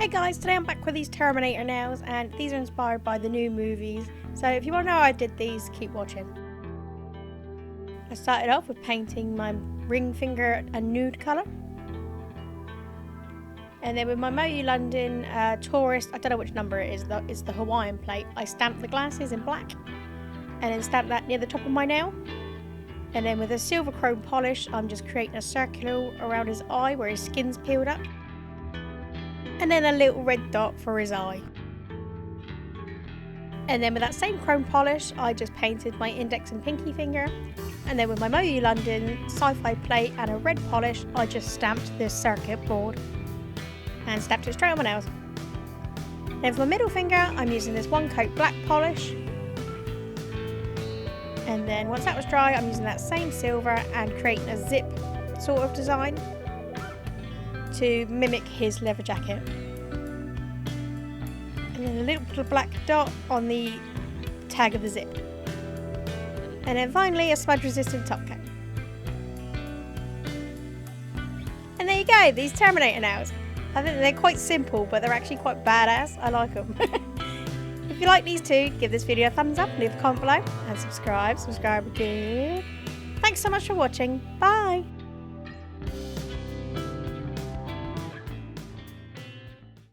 Hey guys, today I'm back with these Terminator nails, and these are inspired by the new movies. So if you want to know how I did these, keep watching. I started off with painting my ring finger a nude colour. And then with my Moyu London Tourist, I don't know which number it is, it's the Hawaiian plate. I stamped the glasses in black and then stamped that near the top of my nail. And then with a silver chrome polish, I'm just creating a circle around his eye where his skin's peeled up. And then a little red dot for his eye. And then with that same chrome polish, I just painted my index and pinky finger. And then with my Moyu London sci-fi plate and a red polish, I just stamped this circuit board and stamped it straight on my nails. Then for my middle finger, I'm using this one coat black polish. And then once that was dry, I'm using that same silver and creating a zip sort of design to mimic his leather jacket. And then a little black dot on the tag of the zip. And then finally a smudge resistant top coat. And there you go, these Terminator nails. I think they're quite simple, but they're actually quite badass. I like them. If you like these two, give this video a thumbs up, leave a comment below, and subscribe again. Thanks so much for watching. Bye!